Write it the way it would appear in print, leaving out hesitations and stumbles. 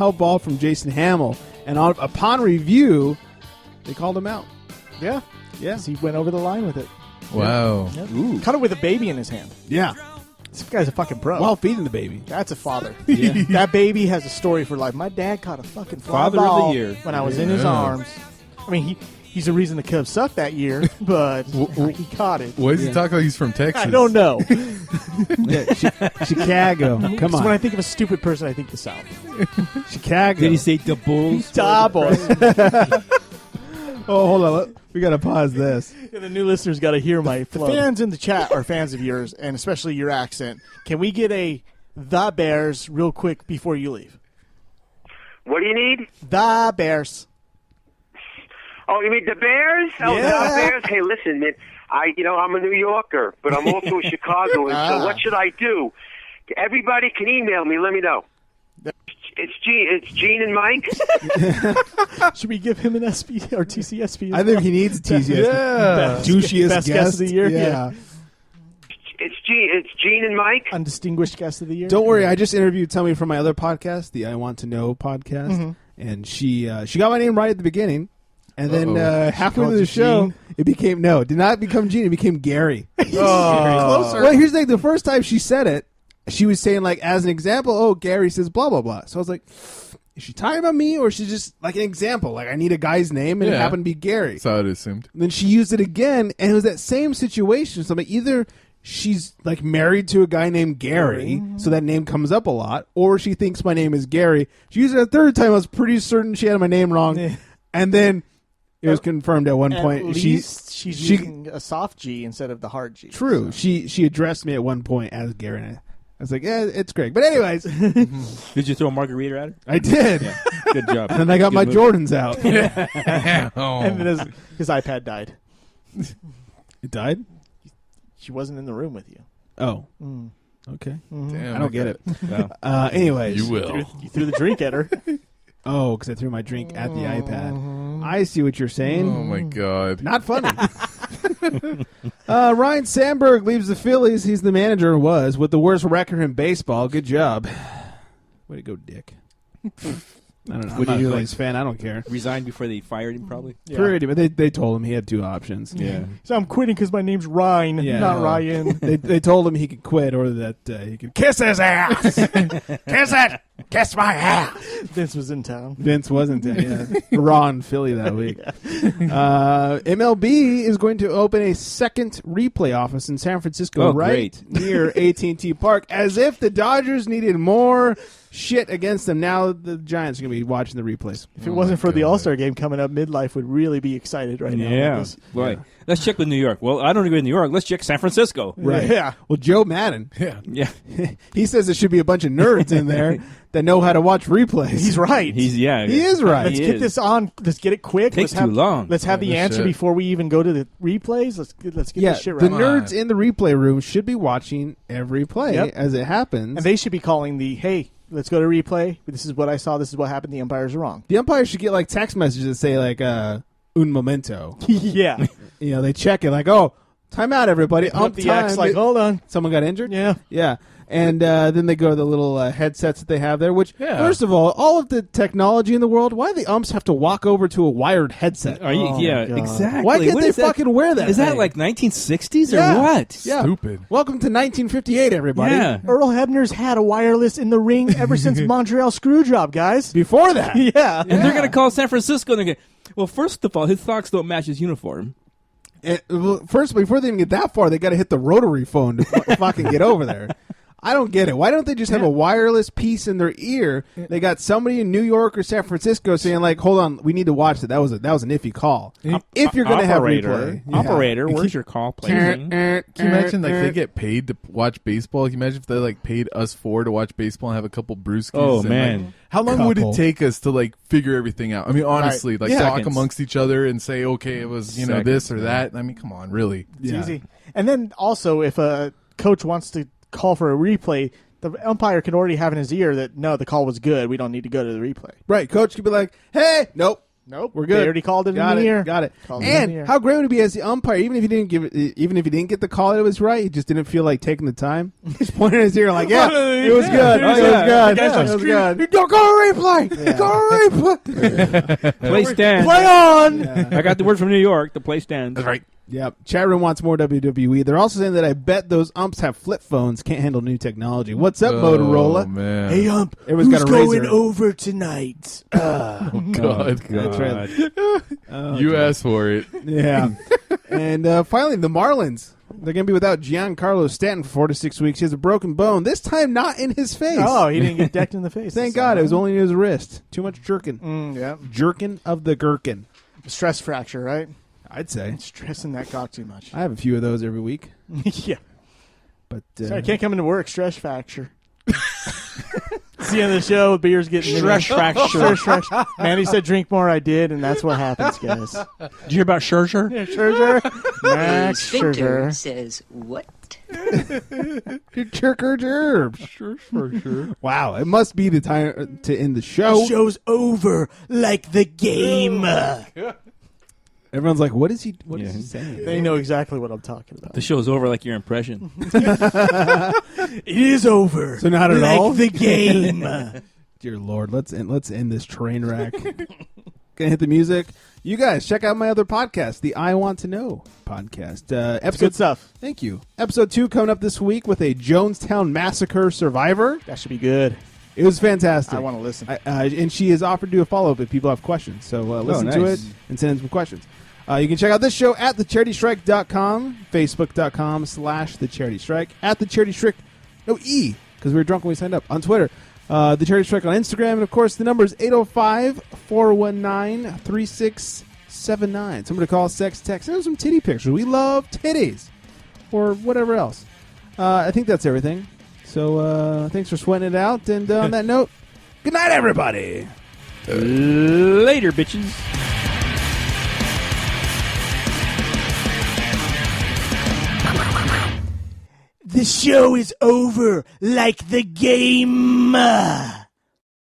foul ball from Jason Hamill, and upon review, they called him out. Yeah. Yeah. He went over the line with it. Wow. Yep. Caught it with a baby in his hand. Yeah. This guy's a fucking pro. While feeding the baby. That's a father. Yeah. That baby has a story for life. My dad caught a fucking fly Father of ball the year. when I was in his arms. I mean, he's the reason the Cubs sucked that year, but he caught it. Why does he talk like he's from Texas? I don't know. Chicago. Come on. When I think of a stupid person, I think the South. Chicago. Did he say the Bulls? Da boy. Oh, hold on. We got to pause this. Yeah, the new listeners got to hear my flow. The fans in the chat are fans of yours, and especially your accent. Can we get a The Bears real quick before you leave? What do you need? The Bears. Oh, you mean the Bears? Oh, Yeah. the Bears. Hey, listen, man. I'm a New Yorker, but I'm also a Chicagoan. So what should I do? Everybody can email me. Let me know. It's Gene and Mike. Should we give him an SP or TCSP? I think he needs a TCS. Yeah. Juiciest best guest of the year. Yeah. It's Gene and Mike. Undistinguished guest of the year. Don't worry. I just interviewed Tommy from my other podcast, the I Want to Know podcast, and she got my name right at the beginning. And then halfway through the show, it did not become Gene. It became Gary. Closer. Well, here's the thing. The first time she said it, she was saying, like, as an example, oh, Gary says blah, blah, blah. So I was like, is she talking about me, or is she just, like, an example? Like, I need a guy's name, and it happened to be Gary. That's how it assumed. And then she used it again, and it was that same situation. So, like, either she's, like, married to a guy named Gary, so that name comes up a lot, or she thinks my name is Gary. She used it a third time. I was pretty certain she had my name wrong. And then it was confirmed at one point. At least she's using a soft G instead of the hard G. True. So. She addressed me at one point as Gary, and I was like, yeah, it's Greg. But anyways. Did you throw a margarita at her? I did. Yeah. Good job. And then I got my Jordans out. And then his iPad died. It died? She wasn't in the room with you. Oh. Okay. Damn, I don't get it. No. Anyways. You will. You threw the drink at her. Oh, because I threw my drink at the iPad. I see what you're saying. Oh, my God. Not funny. Ryan Sandberg leaves the Phillies. He's the manager, was, with the worst record in baseball. Good job. Way to go, Dick. I don't know. I'm not a Phillies fan. I don't care. Resigned before they fired him, probably. Yeah. Pretty, but they told him he had two options. Yeah. So I'm quitting because my name's Ryan, not Ryan. They told him he could quit or that he could kiss his ass. Kiss it. Kiss my ass. Vince was in town. Vince wasn't in. Yeah. Raw in Philly that week. MLB is going to open a second replay office in San Francisco near AT&T Park, as if the Dodgers needed more shit against them. Now the Giants are going to be watching the replays. If it wasn't for the All-Star game coming up, Midlife would really be excited right now. Yeah. Right. Let's check with New York. Well, I don't agree with New York. Let's check San Francisco. Right. Yeah. Well, Joe Madden. Yeah. He says there should be a bunch of nerds in there that know how to watch replays. He's right. He is right. Let's get this on. Let's get it quick. Takes too long. Let's have the answer before we even go to the replays. Let's get this shit right. The nerds in the replay room should be watching every play as it happens. And they should be calling hey, let's go to replay. This is what I saw. This is what happened. The umpires are wrong. The umpires should get like text messages that say like un momento. Yeah. They check it like, oh, time out, everybody. The X like, hold on. Someone got injured? Yeah. Yeah. And then they go to the little headsets that they have there, which, first of all of the technology in the world, why do the umps have to walk over to a wired headset? Exactly. Why can't they fucking wear that? Is that like 1960s or what? Yeah. Stupid. Welcome to 1958, everybody. Yeah. Earl Hebner's had a wireless in the ring ever since Montreal Screwjob, guys. Before that. Yeah. And they're going to call San Francisco and they're going to, well, first of all, his socks don't match his uniform. First, before they even get that far, they got to hit the rotary phone to fucking get over there. I don't get it. Why don't they just have a wireless piece in their ear? They got somebody in New York or San Francisco saying, like, hold on, we need to watch it. That was an iffy call. If you're going to have replay. Operator, where's your call, please? Can you imagine, like, they get paid to watch baseball? Can you imagine if they, like, paid us four to watch baseball and have a couple brewskis? Oh, and, man. Like, how long would it take us to, like, figure everything out? I mean, honestly, like, talk amongst each other and say, okay, it was, this or that. I mean, come on, really. It's easy. And then also, if a coach wants to call for a replay, the umpire can already have in his ear that, no, the call was good. We don't need to go to the replay. Right. Coach could be like, hey, nope. Nope. We're good. They already called it Got in the air. Got it. Called it in the air. And how great would it be as the umpire, even if he didn't get the call that it was right, he just didn't feel like taking the time. Just pointing at his ear like, yeah, it was good. It was good. It was good. Go replay. Yeah. Go replay. Play stand. Play on. Yeah. I got the word from New York. The play stands. That's right. Yep. Chat room wants more WWE. They're also saying that I bet those umps have flip phones, can't handle new technology. What's up, Motorola? Man. Hey, ump. Everyone's Who's got a going razor. over tonight? God. That's right. You asked for it. Yeah. And finally, the Marlins. They're going to be without Giancarlo Stanton for 4 to 6 weeks. He has a broken bone, this time not in his face. Oh, he didn't get decked in the face. Thank God. It was only in his wrist. Too much jerking. Yeah. Jerkin of the gherkin, Stress fracture, right? I'd say. Stressing that cock too much. I have a few of those every week. Yeah. But Sorry, I can't come into work. Stress fracture. It's the end of the show. Beer's getting Stress fracture. Stress fracture. Manny said drink more. I did, and that's what happens, guys. Did you hear about Scherzer? Yeah, Scherzer. Max Scherzer. Says what? Jerker gerb. Sure. Wow, it must be the time to end the show. Show's over like the game. Everyone's like, what is he saying? They know exactly what I'm talking about. The show's over like your impression. It is over. So not at like all? the game. Dear Lord, let's end this train wreck. Gonna hit the music. You guys, check out my other podcast, the I Want to Know podcast. Good stuff. Thank you. Episode 2 coming up this week with a Jonestown Massacre survivor. That should be good. It was fantastic. I want to listen. And she has offered to do a follow-up if people have questions. So listen to it and send in some questions. You can check out this show at thecharitystrike.com, facebook.com/thecharitystrike, at thecharitystrike, no E, because we were drunk when we signed up, on Twitter. The Charity Strike on Instagram, and of course the number is 805-419-3679. Somebody call, sex, text. Send us some titty pictures. We love titties. Or whatever else. I think that's everything. So thanks for sweating it out. And on that note, good night, everybody. Later, bitches. The show is over like the game.